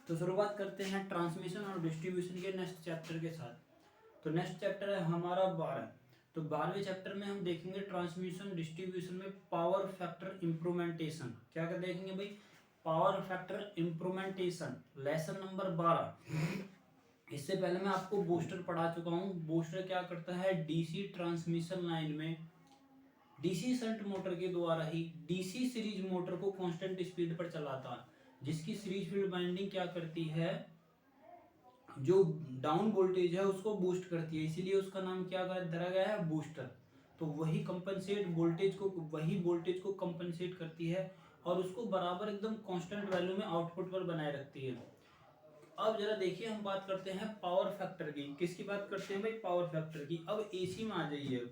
तो शुरुआत करते हैं ट्रांसमिशन और डिस्ट्रीब्यूशन के नेक्स्ट चैप्टर के साथ। तो नेक्स्ट चैप्टर है हमारा 12। तो 12वें चैप्टर में हम देखेंगे ट्रांसमिशन डिस्ट्रीब्यूशन में पावर फैक्टर इम्प्रूवमेंटेशन। क्या क्या देखेंगे भाई? Power factor improvementation, lesson number 12। इससे पहले मैं आपको बूस्टर पढ़ा चुका हूँ। बूस्टर क्या करता है? डीसी ट्रांसमिशन लाइन में डीसी शंट मोटर के द्वारा ही डीसी सीरीज मोटर को कांस्टेंट स्पीड पर चलाता है, जिसकी सीरीज फील्ड वाइंडिंग क्या करती है? जो डाउन वोल्टेज है उसको बूस्ट करती है, इसीलिए उसका नाम क्या धरा गया है? बूस्टर। तो वही वोल्टेज को कंपनसेट करती है और उसको बराबर एकदम कांस्टेंट वैल्यू में आउटपुट पर बनाए रखती है। अब जरा देखिए, हम बात करते हैं पावर फैक्टर की। किसकी बात करते हैं भाई? पावर फैक्टर की। अब एसी में आ जाइए।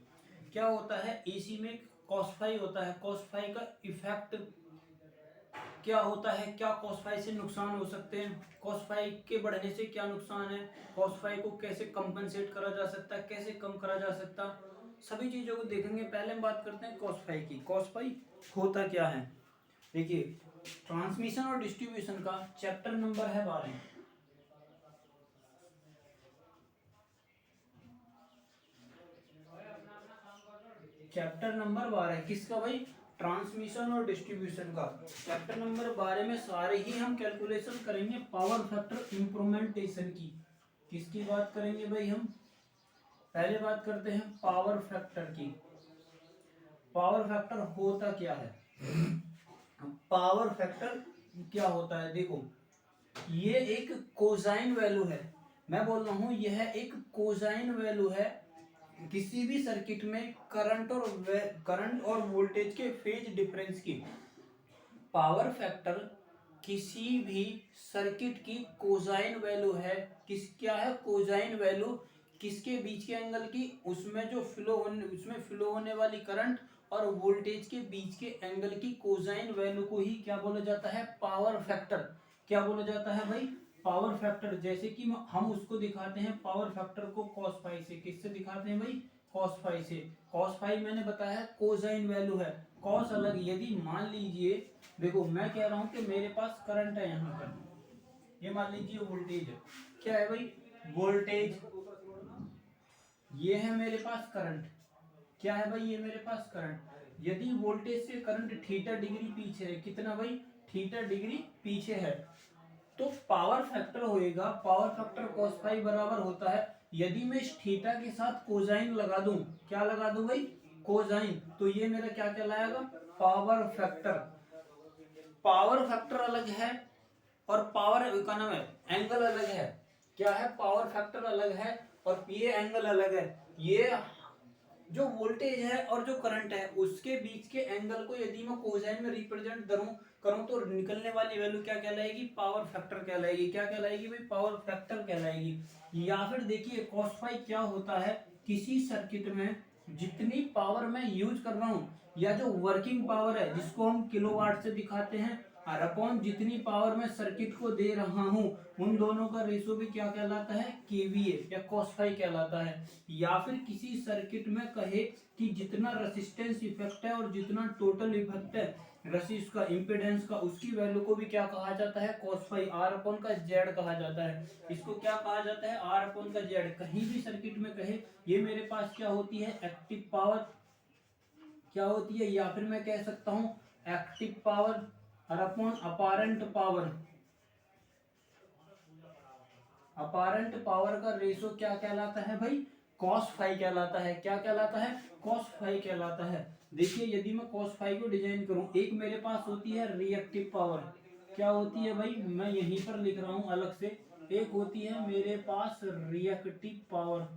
क्या होता है एसी में? कॉस फाई होता है। कॉस फाई का इफेक्ट क्या होता है? क्या कॉस फाई से नुकसान हो सकते हैं? कॉस फाई के बढ़ने से क्या नुकसान है? कॉस फाई को कैसे कंपनसेट करा जा सकता है, कैसे कम करा जा सकता, सभी चीजों को देखेंगे। पहले हम बात करते हैं कॉस फाई की। कॉस फाई होता क्या है? देखिए, ट्रांसमिशन और डिस्ट्रीब्यूशन का चैप्टर नंबर है 12। चैप्टर नंबर 12 किसका भाई? ट्रांसमिशन और डिस्ट्रीब्यूशन का। चैप्टर नंबर 12 में सारे ही हम कैलकुलेशन करेंगे पावर फैक्टर इंप्रूवमेंटेशन की। किसकी बात करेंगे भाई हम? पहले बात करते हैं पावर फैक्टर की। पावर फैक्टर होता क्या है? पावर फैक्टर क्या होता है? देखो, ये एक कोसाइन वैल्यू है। मैं बोल रहा हूं यह एक कोसाइन वैल्यू है किसी भी सर्किट में करंट और वोल्टेज के फेज डिफरेंस की। पावर फैक्टर किसी भी सर्किट की कोसाइन वैल्यू है। क्या है कोसाइन वैल्यू? किसके बीच के एंगल की? उसमें फ्लो होने वाली करंट और वोल्टेज के बीच के एंगल की कोसाइन वैल्यू को ही क्या बोला जाता है? Power factor. क्या बोला जाता है भाई? Power factor. जैसे कि हम उसको दिखाते हैं पावर फैक्टर को कॉस फाई से। किससे दिखाते हैं भाई? कॉस फाई से। कॉस फाई मैंने बताया कोसाइन वैल्यू है। कॉस अलग। यदि मान लीजिए, देखो मैं कह रहा हूं कि मेरे पास करंट है यहाँ पर, ये मान लीजिए वोल्टेज है। क्या है भाई? वोल्टेज। ये है मेरे पास करंट। क्या है भाई? ये मेरे पास करंट। यदि वोल्टेज से करंट थीटा डिग्री पीछे है, कितना भाई? थीटा डिग्री पीछे है, तो पावर फैक्टर होएगा, पावर फैक्टर कॉस फाई बराबर होता है, यदि मैं इस थीटा के साथ कोसाइन लगा दूं। क्या लगा दूं भाई? कोसाइन। तो ये मेरा क्या कहलाएगा? Power factor. पावर फैक्टर अलग है और पावर का नाम है एंगल अलग है। क्या है? पावर फैक्टर अलग है और ये एंगल अलग है। ये जो वोल्टेज है और जो करंट है उसके बीच के एंगल को यदि मैं कोसाइन में रिप्रेजेंट करूं तो निकलने वाली वैल्यू क्या कहलाएगी? पावर फैक्टर कहलाएगी। क्या कहलाएगी भाई? पावर फैक्टर कहलाएगी। या फिर देखिए कॉस फाई क्या होता है? किसी सर्किट में जितनी पावर मैं यूज कर रहा हूं या जो वर्किंग पावर है जिसको हम किलोवाट से दिखाते हैं और अपॉन जितनी पावर मैं सर्किट को दे रहा हूं, उन दोनों का रेशो भी क्या कहलाता है? केवीए या कॉस फाई कहलाता है। या फिर किसी सर्किट में कहे कि जितना रेसिस्टेंस इफेक्ट है और जितना टोटल इफेक्ट है रसिस का इंपेडेंस का, उसकी वैल्यू को भी क्या कहा जाता है? Cos phi. आर अपॉन का जेड कहा जाता है। इसको क्या कहा जाता है? आर अपॉन का जेड। कहीं भी सर्किट में कहे ये मेरे पास क्या होती है? एक्टिव पावर क्या होती है, या फिर मैं कह सकता हूं एक्टिव पावर और upon apparent power. Apparent power का रेशो क्या कहलाता है भाई? कॉस फाई कहलाता है। क्या कहलाता है? कॉस फाई कहलाता है। देखिए, यदि मैं कॉस फाई को डिजाइन करूं, एक मेरे पास होती है रिएक्टिव पावर। क्या होती है भाई? मैं यहीं पर लिख रहा हूं अलग से। एक होती है मेरे पास रिएक्टिव पावर।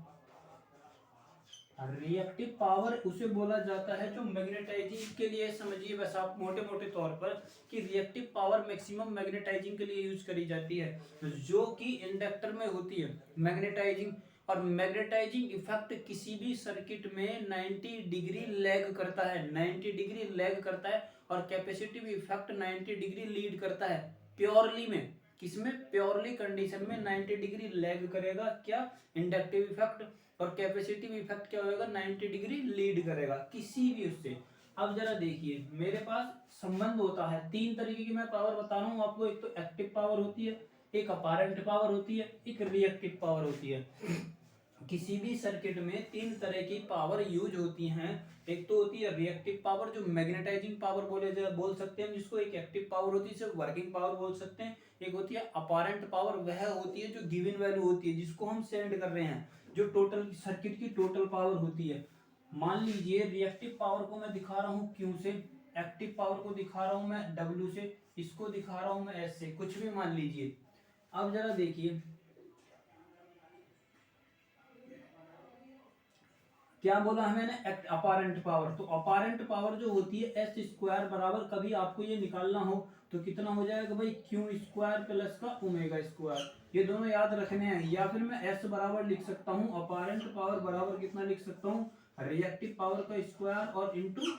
रिएक्टिव पावर उसे बोला जाता है जो मैग्नेटाइजिंग के लिए, समझिए बस आप मोटे मोटे तौर पर, कि रिएक्टिव पावर मैक्सिमम मैग्नेटाइजिंग के लिए यूज करी जाती है, जो कि इंडक्टर में होती है मैग्नेटाइजिंग। और मैग्नेटाइजिंग इफेक्ट किसी भी सर्किट में 90 डिग्री लैग करता है, 90 डिग्री लैग करता है। और कैपेसिटिव इफेक्ट 90 डिग्री लीड करता है। प्योरली में, किसमें? प्योरली कंडीशन में 90 डिग्री लैग करेगा क्या? Inductive effect. और कैपेसिटिव इफेक्ट क्या होगा? 90 डिग्री लीड करेगा किसी भी उससे। अब जरा देखिए, मेरे पास संबंध होता है तीन तरीके की, मैं पावर बता रहा हूं आपको। एक तो एक्टिव पावर होती है, एक अपैरेंट पावर होती है, एक रिएक्टिव पावर होती है। किसी भी सर्किट में तीन तरह की पावर यूज होती हैं। एक तो होती है रिएक्टिव पावर, जो मैग्नेटाइजिंग पावर बोल सकते हैं जिसको। एक एक्टिव पावर होती है, जिसे वर्किंग पावर बोल सकते हैं। एक होती है अपैरेंट पावर, वह होती है जो गिवन वैल्यू होती है, जिसको हम सेंड कर रहे हैं, जो टोटल सर्किट की टोटल पावर होती है। मान लीजिए रिएक्टिव पावर को मैं दिखा रहा हूँ Q से, एक्टिव पावर को दिखा रहा हूँ मैं W से, इसको दिखा रहा हूँ मैं S से, कुछ भी मान लीजिए। अब जरा देखिए क्या बोला है मैंने, अपैरेंट पावर। तो अपैरेंट पावर जो होती है एस स्क्वायर बराबर, कभी आपको ये निकालना हो तो कितना हो जाएगा भाई, क्यू स्क्वायर प्लस का ओमेगा स्क्वायर। ये दोनों याद रखने हैं। या फिर मैं एस बराबर लिख सकता हूँ अपैरेंट पावर बराबर कितना लिख सकता हूँ, रिएक्टिव पावर का स्क्वायर और इंटू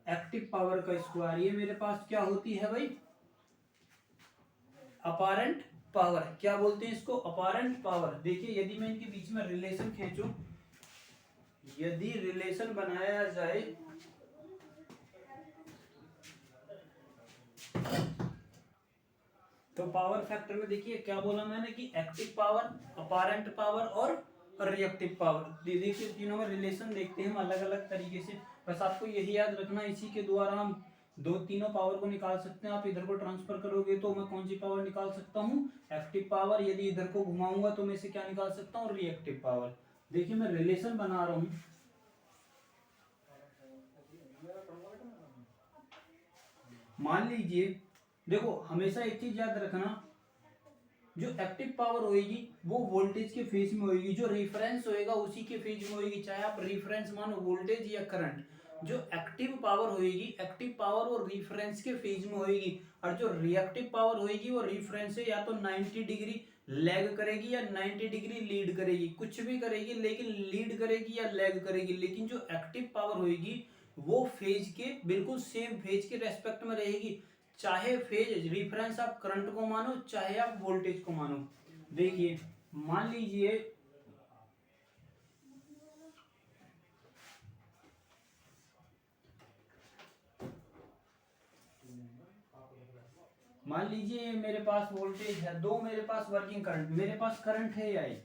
एक्टिव पावर का स्क्वायर। ये मेरे पास क्या होती है भाई, अपैरेंट पावर। क्या बोलते हैं इसको, अपैरेंट पावर। देखिए यदि मैं इनके बीच में रिलेशन खींचूं, यदि रिलेशन बनाया जाए तो पावर फैक्टर में देखिए क्या बोला मैंने कि एक्टिव पावर, अपैरेंट पावर और रिएक्टिव पावर। देखिए तीनों में रिलेशन देखते हैं हम अलग अलग तरीके से। बस आपको यही याद रखना, इसी के द्वारा हम तीनों पावर को निकाल सकते हैं। आप इधर को ट्रांसफर करोगे तो मैं कौन सी पावर निकाल सकता हूँ, एक्टिव पावर। यदि इधर को घुमाऊंगा तो मैं इसे क्या निकाल सकता हूँ, रिएक्टिव पावर। देखिए मैं रिलेशन बना रहा हूँ। मान लीजिए, देखो हमेशा एक चीज याद रखना, जो एक्टिव पावर होगी वो वोल्टेज के फेज में होगी, जो रेफरेंस होएगा उसी के फेज में होगी, चाहे आप रेफरेंस मानो वोल्टेज या करंट। जो एक्टिव पावर होगी, एक्टिव पावर वो रेफरेंस के फेज में होगी, और जो रिएक्टिव पावर होगी वो रेफरेंस से या तो 90 डिग्री लैग करेगी या 90 डिग्री लीड करेगी, कुछ भी करेगी, लेकिन लीड करेगी या लैग करेगी। लेकिन जो एक्टिव पावर होगी वो फेज के बिल्कुल सेम फेज के रेस्पेक्ट में रहेगी, चाहे फेज रिफरेंस आप करंट को मानो चाहे आप वोल्टेज को मानो। देखिए मान लीजिए, मान लीजिए मेरे पास वोल्टेज है, दो मेरे पास वर्किंग करंट, मेरे पास करंट है आई।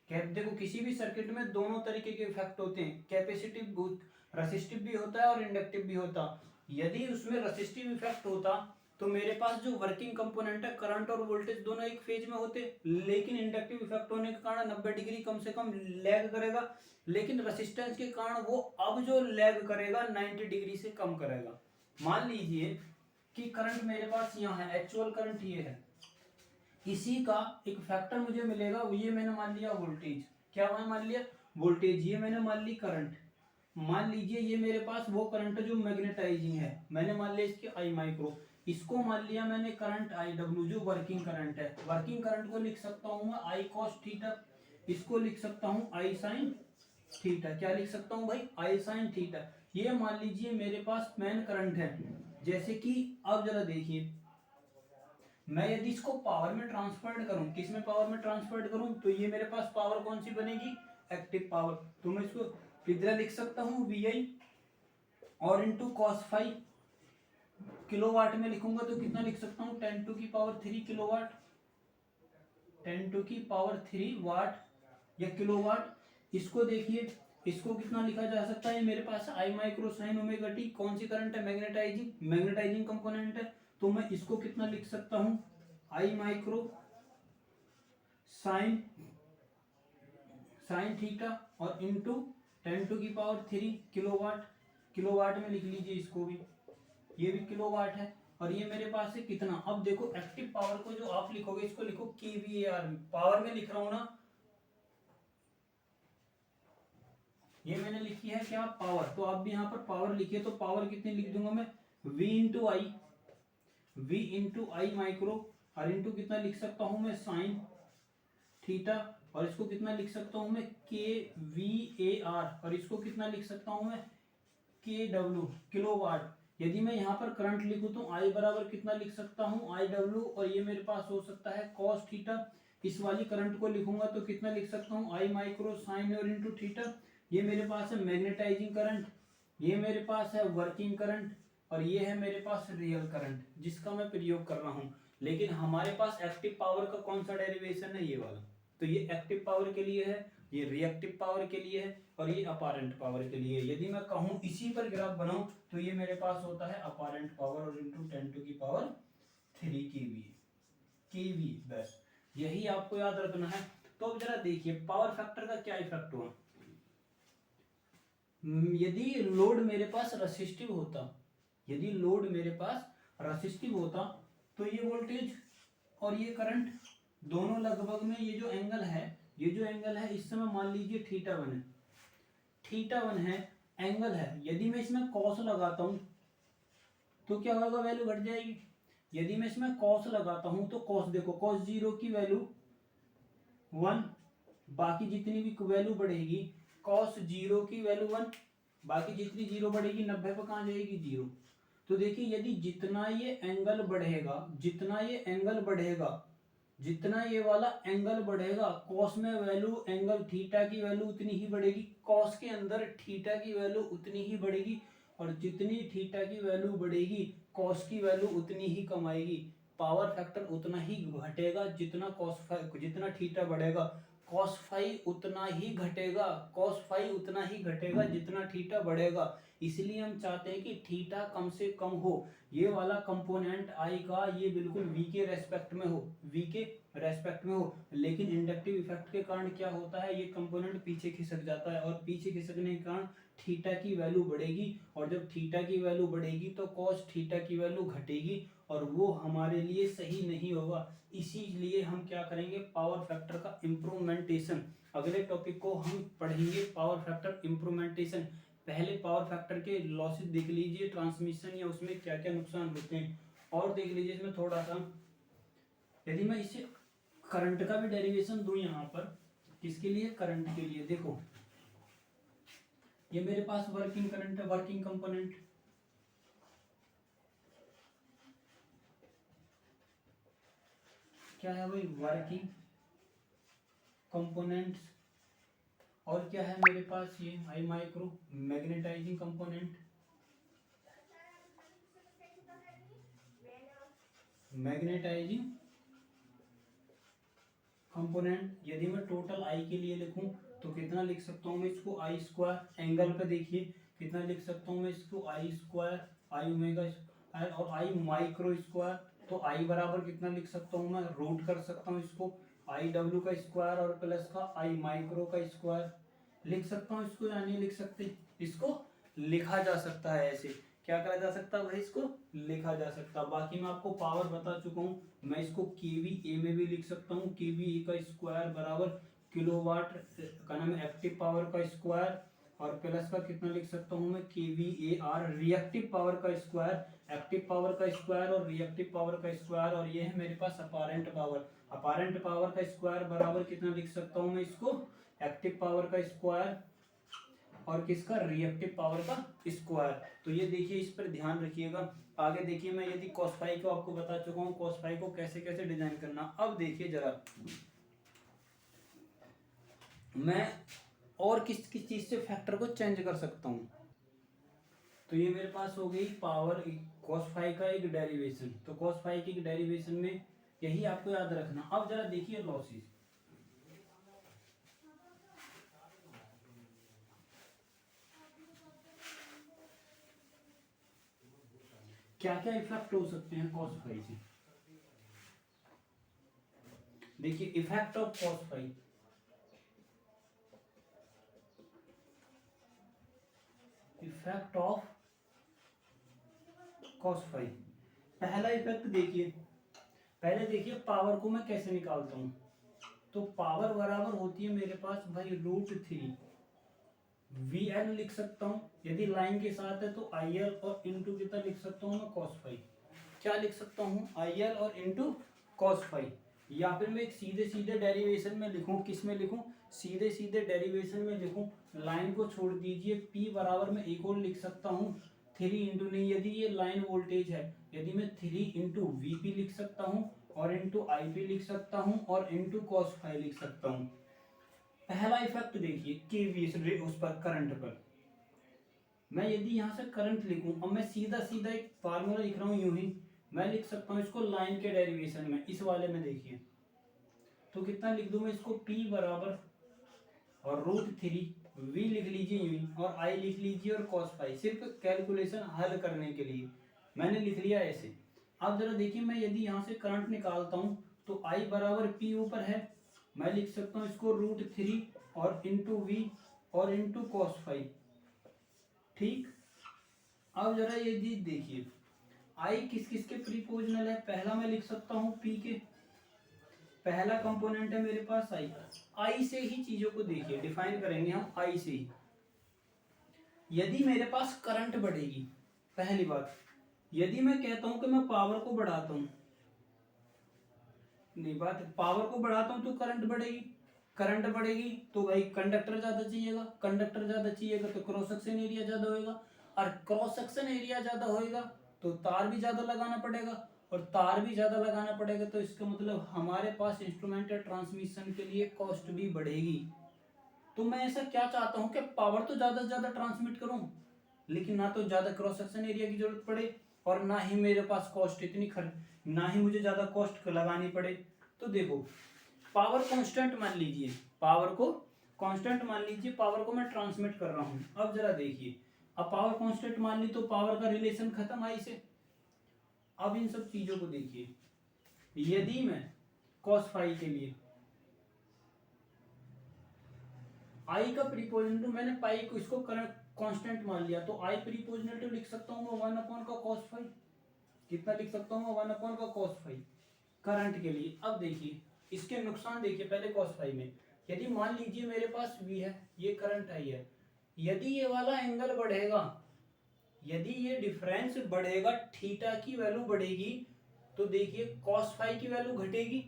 देखो किसी भी सर्किट में दोनों तरीके के इफेक्ट होते हैं, कैपेसिटिव रेसिस्टिव भी होता है और इंडक्टिव भी होता। यदि उसमें रेसिस्टिव इफेक्ट होता तो मेरे पास जो वर्किंग कंपोनेंट है करंट और वोल्टेज दोनों एक फेज में होते, लेकिन इंडक्टिव इफेक्ट होने के कारण 90 डिग्री कम से कम लैग करेगा, लेकिन रेसिस्टेंस के कारण वो अब जो लैग करेगा 90 डिग्री से कम करेगा। मान लीजिए कि करंट मेरे पास यहाँ है, एक्चुअल करंट ये है, इसी का एक फैक्टर मुझे मिलेगा, ये मैंने मान लिया वोल्टेज। क्या मैंने मान लिया, वोल्टेज। ये मैंने मान ली करंट। मान लीजिए ये मेरे पास वो करंट जो मैग्नेटाइजिंग है, मैंने मान लिया इसके आई माइक्रो। इसको मान लिया मैंने करंट आई डब्ल्यू, जो वर्किंग करंट है। वर्किंग करंट को लिख सकता हूँ मैं आई कॉस थीटा, इसको लिख सकता हूँ आई साइन थीटा। क्या लिख सकता हूँ भाई, आई साइन थीटा। ये मान लीजिए मेरे पास मेन करंट है। जैसे कि अब जरा देखिए, मैं यदि इसको पावर में ट्रांसफर्ड करूं, किस में पावर में ट्रांसफर्ड करूं, तो ये मेरे पास पावर कौन सी बनेगी, एक्टिव पावर। तो मैं इसको इधर लिख सकता हूं वी आई और इंटू कॉस फाइव। किलोवाट में लिखूंगा तो कितना लिख सकता हूं, 10 टू की पावर 3 किलोवाट, 10 टू की पावर 3 वाट या किलोवाट। इसको देखिए, इसको कितना लिखा जा सकता है, मेरे पास आई माइक्रो साइन ओमेगा टी। कौन सी करंट है, मैग्नेटाइजिंग, मैग्नेटाइजिंग कंपोनेंट है। तो मैं इसको कितना लिख सकता हूं, आई माइक्रो साइन साइन थीटा और इंटू 10 टू की पावर 3 किलोवाट। किलोवाट में लिख लीजिए इसको भी, ये भी किलोवाट है। और ये मेरे पास है कितना, अब देखो एक्टिव पावर को जो आप लिखोगे इसको लिखो केवीएआर, पावर में लिख रहा हूं ना, ये मैंने लिखी है क्या, पावर। तो आप भी यहाँ पर पावर लिखिए, तो पावर कितनी लिख दूंगा मैं, V इंटू आई, V इंटू आई माइक्रो, और इंटू कितना लिख सकता हूं मैं, साइन थीटा। और इसको कितना लिख सकता हूं मैं, KVAR, और इसको कितना लिख सकता हूं मैं, KW, किलोवाट। यदि मैं यहाँ पर करंट लिखूं तो I बराबर कितना लिख सकता हूँ, IW, और ये मेरे पास हो सकता है कॉस थीटा। इस वाली करंट को लिखूंगा तो कितना लिख सकता हूँ, आई माइक्रो साइन और इंटू थीटा। ये मेरे पास है मैग्नेटाइजिंग करंट, ये मेरे पास है वर्किंग करंट, और ये है मेरे पास रियल करंट जिसका मैं प्रयोग कर रहा हूँ। लेकिन हमारे पास एक्टिव पावर का कौन सा डेरिवेशन है, ये वाला। तो ये एक्टिव पावर के लिए है, ये रिएक्टिव पावर के लिए है, और ये अपारेंट पावर के लिए है। यदि मैं कहूँ इसी पर ग्राफ बनाऊं तो ये मेरे पास होता है अपारेंट पावर और इंटू 10⁻³ केवी। बस यही आपको याद रखना है। तो अब जरा देखिए पावर फैक्टर का क्या इफेक्ट हुआ। यदि लोड मेरे पास रेसिस्टिव होता, यदि लोड मेरे पास रेसिस्टिव होता तो ये वोल्टेज और ये करंट दोनों लगभग में, ये जो एंगल है, ये जो एंगल है इस समय मान लीजिए θ1 है, θ1 है, एंगल है। यदि मैं इसमें कॉस लगाता हूं तो क्या होगा, वैल्यू घट जाएगी। यदि मैं इसमें कॉस लगाता हूं तो कॉस देखो, cos 0 की वैल्यू 1, बाकी जितनी भी वैल्यू बढ़ेगी, cos 0 की वैल्यू 1, बाकी जितनी 0 बढ़ेगी 90 पर कहाँ जाएगी 0। तो देखिए यदि जितना ये एंगल बढ़ेगा, जितना ये एंगल बढ़ेगा, जितना ये वाला एंगल बढ़ेगा, कॉस में वैल्यू एंगल थीटा की वैल्यू उतनी ही बढ़ेगी, कॉस के अंदर थीटा की वैल्यू उतनी ही बढ़ेगी, और जितनी थीटा की वैल्यू बढ़ेगी कॉस की वैल्यू उतनी ही कम आएगी। पावर फैक्टर उतना ही घटेगा जितना जितना थीटा बढ़ेगा, कॉस फाई उतना ही घटेगा, कॉस फाई उतना ही घटेगा जितना थीटा बढ़ेगा। इसलिए हम चाहते हैं कि थीटा कम से कम हो, ये वाला कंपोनेंट आई का ये बिल्कुल वी के रेस्पेक्ट में हो, वी के रेस्पेक्ट में हो। लेकिन इंडक्टिव इफेक्ट के कारण क्या होता है, ये कंपोनेंट पीछे खिसक जाता है, और पीछे खिसकने के कारण थीटा की वैल्यू बढ़ेगी, और जब थीटा की वैल्यू बढ़ेगी तो कॉस थीटा की वैल्यू घटेगी, और वो हमारे लिए सही नहीं होगा। इसीलिए हम क्या करेंगे, पावर फैक्टर का इम्प्रूवमेंटेशन। अगले टॉपिक को हम पढ़ेंगे पावर फैक्टर इम्प्रूवमेंटेशन। पहले पावर फैक्टर के लॉसेस देख लीजिए, ट्रांसमिशन या उसमें क्या क्या नुकसान होते हैं, और देख लीजिए इसमें थोड़ा सा। यदि मैं इसे करंट का भी डेरिवेशन दूं यहाँ पर, किसके लिए, करंट के लिए, देखो ये मेरे पास वर्किंग करंट है, वर्किंग कंपोनेंट, क्या है भाई, वर्किंग कंपोनेंट्स। और क्या है मेरे पास, ये I micro magnetising component, magnetising component. यदि मैं टोटल आई के लिए लिखूं तो कितना लिख सकता हूं मैं इसको, आई स्क्वायर, एंगल पे देखिए कितना लिख सकता हूं मैं इसको, आई स्क्वायर, आई ओमेगा और आई माइक्रो स्क्वायर। तो आई बराबर कितना लिख सकता हूं मैं, रूट कर सकता हूं इसको, आई डब्ल्यू का स्क्वायर और प्लस का आई माइक्रो का स्क्वायर लिख सकता हूं इसको, या नहीं लिख सकते, इसको लिखा जा सकता है ऐसे। क्या करा जा सकता है भाई, इसको लिखा जा सकता है। बाकी मैं आपको पावर बता चुका हूँ, मैं इसको केवीए में भी लिख सकता हूँ, केवीए का स्क्वायर बराबर किलोवाट का नाम है एक्टिव पावर का स्क्वायर, और प्लस का कितना लिख सकता हूँ मैं, केवीएआर रिएक्टिव पावर का स्क्वायर, एक्टिव पावर का स्क्वायर और रिएक्टिव पावर का स्क्वायर। और ये है मेरे पास अपारेंट पावर, अपारेंट पावर का स्क्वायर बराबर कितना लिख सकता हूँ मैं इसको, एक्टिव पावर का स्क्वायर और किसका, रिएक्टिव पावर का स्क्वायर। तो ये देखिए, इस पर ध्यान रखिएगा। आगे देखिए, मैं यदि cos फाई को आपको बता चुका हूँ, cos फाई को कैसे कैसे डिजाइन करना। अब देखिए जरा, मैं और किस किस चीज से फैक्टर को चेंज कर सकता हूँ। तो ये मेरे पास हो गई पावर, cos फाई का एक डेरिवेशन। तो cos फाई की डेरिवेशन में यही आपको याद रखना। अब जरा देखिए लॉसेस, क्या क्या इफेक्ट हो सकते हैं cos फाई से। देखिए effect of cos phi, effect of cos phi. पहला इफेक्ट देखिए, पहले देखिए पावर को मैं कैसे निकालता हूं। तो पावर बराबर होती है मेरे पास भाई √3 वी एल लिख सकता हूं, यदि लाइन के साथ है तो आई एल, और इंटू कितना लिख सकता हूं मैं, cos फाई। क्या लिख सकता हूं, आई एल और इंटू cos फाई। या फिर मैं एक सीधे सीधे डेरिवेशन में लिखूं, किस में लिखूं, सीधे सीधे डेरिवेशन में लिखूं, लाइन को छोड़ दीजिए, P बराबर में एक और लिख सकता हूं 3 इंटू, नहीं यदि ये लाइन वोल्टेज है, यदि मैं 3 इंटू वीपी लिख सकता हूं, और इंटू आईपी लिख सकता हूं, और इंटू cos फाई लिख सकता हूं। पहला इफेक्ट देखिए केवीए उस पर, करंट पर। मैं यदि यहां से करंट लिखूं, अब मैं सीधा सीधा एक फार्मूला लिख रहा हूं यूं ही, मैं लिख सकता हूँ इसको लाइन के डेरिवेशन में, इस वाले में देखिए तो कितना लिख दूं मैं इसको, p बराबर और √3 v लिख लीजिए यूं और i लिख लीजिए और cos फाई, सिर्फ कैलकुलेशन हल करने के लिए मैंने लिख लिया ऐसे। अब जरा देखिए मैं यदि यहाँ से करंट निकालता हूँ तो i बराबर p ऊपर है, मैं लिख सकता हूँ इसको √3 और इंटू v और इंटू cos फाई। ठीक, अब जरा ये चीज देखिए i किस किस के प्रीपोजिशनल है, पहला मैं लिख सकता हूँ p के, पहला कंपोनेंट है मेरे पास आई से ही चीजों को देखिए डिफाइन करेंगे हम आई से ही। यदि मेरे पास करंट बढ़ेगी, पहली बात यदि मैं कहता हूं कि मैं पावर को बढ़ाता हूं, नहीं बात पावर को बढ़ाता हूं तो करंट बढ़ेगी, करंट बढ़ेगी तो भाई कंडक्टर ज्यादा चाहिएगा, कंडक्टर ज्यादा चाहिएगा तो क्रॉस सेक्शन एरिया ज्यादा होएगा, और क्रॉस सेक्शन एरिया ज्यादा होएगा तो तार भी ज्यादा लगाना पड़ेगा, और तार भी ज्यादा लगाना पड़ेगा तो इसका मतलब हमारे पास इंस्ट्रूमेंटेड ट्रांसमिशन के लिए कॉस्ट भी बढ़ेगी। तो मैं ऐसा क्या चाहता हूं कि पावर तो ज्यादा से ज्यादा ट्रांसमिट करूं, लेकिन ना तो ज्यादा क्रॉस सेक्शन एरिया की जरूरत पड़े और ना ही मेरे पास कॉस्ट इतनी ना ही मुझे ज्यादा कॉस्ट लगानी पड़े। तो देखो पावर कांस्टेंट मान लीजिए, पावर को कांस्टेंट मान लीजिए, पावर को मैं ट्रांसमिट कर रहा हूं। अब जरा देखिए, अब पावर कांस्टेंट मान ली तो पावर का रिलेशन खत्म आई से। अब इन सब चीजों को देखिए, यदि मैं cos फाई के लिए आई का प्रीपोजिशनल, मैंने पाई को इसको कांस्टेंट मान लिया तो आई प्रीपोजिशनल लिख सकता हूं मैं 1 का cos फाई, कितना लिख सकता हूं मैं 1 का cos फाई करंट के लिए। अब देखिए इसके नुकसान देखिए, पहले cos फाई में यदि मान लीजिए मेरे पास v है, ये करंट आई है, यदि ये वाला एंगल बढ़ेगा, यदि ये डिफरेंस बढ़ेगा, थीटा की वैल्यू बढ़ेगी तो देखिए cos फाई की वैल्यू घटेगी,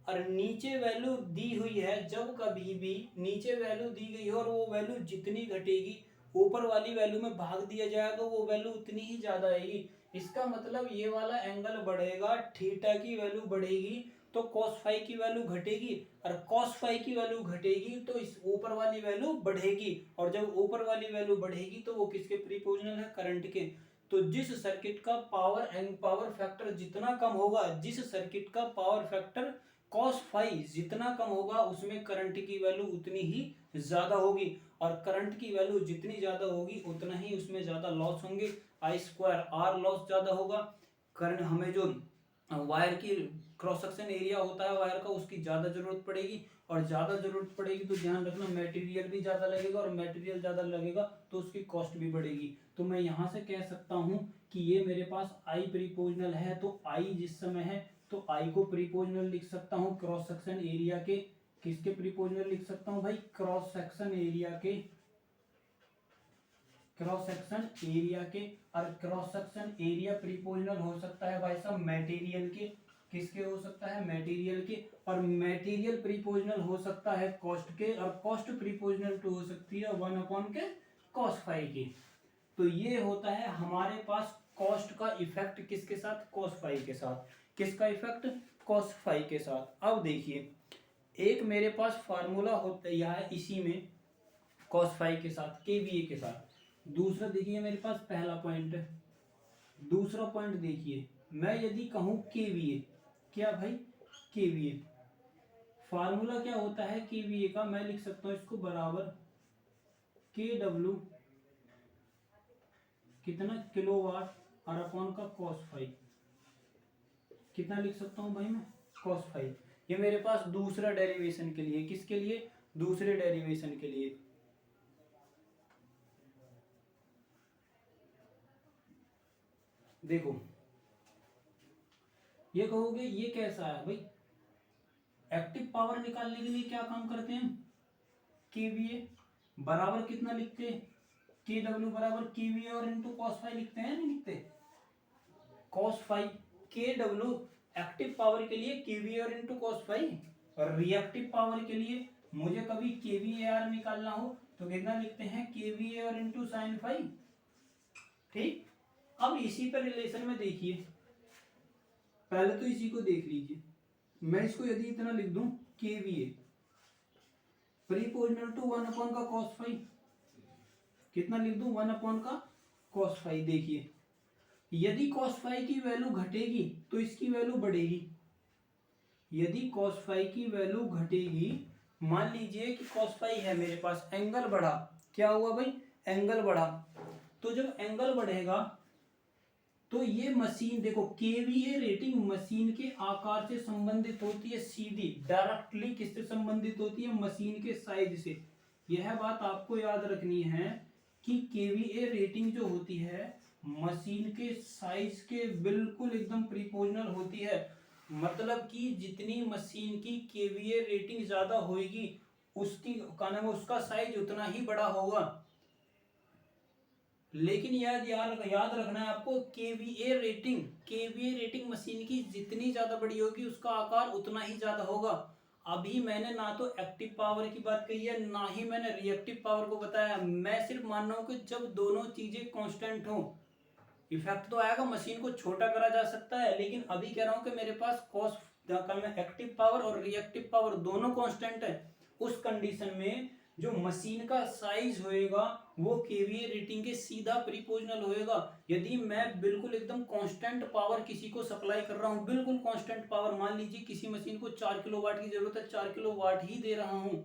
और नीचे वैल्यू दी हुई है, जब कभी भी नीचे वैल्यू दी गई है और वो वैल्यू जितनी घटेगी ऊपर वाली वैल्यू में भाग दिया जाएगा वो वैल्यू उतनी ही ज्यादा आएगी। इसका मतलब ये वाला एंगल बढ़ेगा, थीटा की वैल्यू बढ़ेगी तो cos फाई की वैल्यू घटेगी, और cos फाई की वैल्यू घटेगी तो इस ऊपर वाली वैल्यू बढ़ेगी, और जब ऊपर वाली वैल्यू बढ़ेगी तो वो किसके प्रीपोजिशनल है, करंट के। तो जिस सर्किट का पावर फैक्टर जितना कम होगा, जिस सर्किट का पावर फैक्टर cos फाई जितना कम होगा उसमें करंट की वैल्यू उतनी ही ज्यादा होगी, और करंट की वैल्यू जितनी ज्यादा होगी उतना ही उसमें ज्यादा लॉस होंगे, I2R लॉस ज्यादा होगा। करंट हमें जो वायर की क्रॉस सेक्शन एरिया होता है वायर का, उसकी ज्यादा जरूरत पड़ेगी, और ज्यादा जरूरत पड़ेगी तो ध्यान रखना मटेरियल भी ज्यादा लगेगा, और मटेरियल ज्यादा लगेगा तो उसकी कॉस्ट भी बढ़ेगी। तो मैं यहाँ से कह सकता हूँ कि ये मेरे पास आई प्रीपोजिशनल है, तो आई जिस समय है तो आई को प्रीपोजिशनल लिख सकता हूँ क्रॉस सेक्शन एरिया के, किसके प्रीपोजिशनल लिख सकता हूँ भाई, क्रॉस सेक्शन एरिया के, क्रॉस सेक्शन एरिया के, और क्रॉस सेक्शन एरिया प्रीपोजिशनल हो सकता है भाई साहब मटेरियल के, किसके हो सकता है, मटेरियल के, और मटेरियल प्रीपोजिशनल हो सकता है कॉस्ट के, और कॉस्ट प्रीपोजिशनल तो हो सकती है 1 के cos फाई के। तो ये होता है हमारे पास कॉस्ट का इफेक्ट किसके साथ, cos फाई के साथ। किसका इफेक्ट, cos फाई के साथ। अब देखिए एक मेरे पास फार्मूला होता है इसी में cos फाई के साथ, केवीए के साथ। दूसरा देखिए मेरे पास पहला पॉइंट है, दूसरा पॉइंट देखिए, मैं यदि कहूं केवीए, क्या भाई केवीए, फार्मूला क्या होता है केवीए का, मैं लिख सकता हूं इसको बराबर के डब्ल्यू कितना किलोवाट और अपॉन का cos फाई, कितना लिख सकता हूं भाई मैं, cos फाई। ये मेरे पास दूसरा डेरिवेशन के लिए, किसके लिए, दूसरे डेरिवेशन के लिए। देखो ये कहोगे ये कैसा है भाई, एक्टिव पावर निकालने के लिए क्या काम करते हैं, केवीए बराबर कितना लिखते हैं, के डब्ल्यू बराबर केवीए और इनटू cos फाई लिखते हैं, नहीं लिखते, cos फाई के डब्ल्यू एक्टिव पावर के लिए केवीए और इनटू cos फाई, और रिएक्टिव पावर के लिए मुझे कभी केवीएआर निकालना हो तो कितना लिखते हैं, केवीए और इनटू साइन फाई। ठीक, अब इसी पर रिलेशन में देखिए, पहले तो इसी को देख लीजिए, मैं इसको यदि इतना लिख दूं केवीए प्रीपोजिशनल टू 1 का cos फाई, कितना लिख दूं 1 का cos फाई। देखिए यदि cos फाई की वैल्यू घटेगी तो इसकी वैल्यू बढ़ेगी। यदि cos फाई की वैल्यू घटेगी, मान लीजिए कि cos फाई है मेरे पास, एंगल बढ़ा, क्या हुआ भाई, एंगल बढ़ा, तो जब एंगल बढ़ेगा तो ये मशीन देखो, केवीए रेटिंग मशीन के आकार से संबंधित होती है, सीधी डायरेक्टली किससे संबंधित होती है, मशीन के साइज से। यह बात आपको याद रखनी है कि केवीए रेटिंग जो होती है मशीन के साइज के बिल्कुल एकदम प्रिपोर्शनल होती है। मतलब कि जितनी मशीन की केवीए रेटिंग ज्यादा होगी उसकी क्या नाम है, उसका साइज उतना ही बड़ा होगा। लेकिन याद रखना है आपको, केवीए रेटिंग मशीन की जितनी ज्यादा बड़ी होगी उसका आकार उतना ही ज्यादा होगा। अभी मैंने ना तो एक्टिव पावर की बात कही है ना ही मैंने रिएक्टिव पावर को बताया। मैं सिर्फ मान रहा हूं कि जब दोनों चीजें कांस्टेंट हो, इफेक्ट तो आएगा, मशीन को छोटा करा जा सकता है, लेकिन अभी कह रहा हूं कि मेरे पास कॉस एक्टिव पावर और रिएक्टिव पावर दोनों कांस्टेंट है। उस कंडीशन में जो मशीन का साइज होएगा वो केवीए रेटिंग के सीधा प्रीपोर्शनल होएगा। यदि मैं बिल्कुल एकदम कांस्टेंट पावर किसी को सप्लाई कर रहा हूं, बिल्कुल कांस्टेंट पावर, मान लीजिए किसी मशीन को 4 किलोवाट की जरूरत है, 4 किलोवाट ही दे रहा हूं,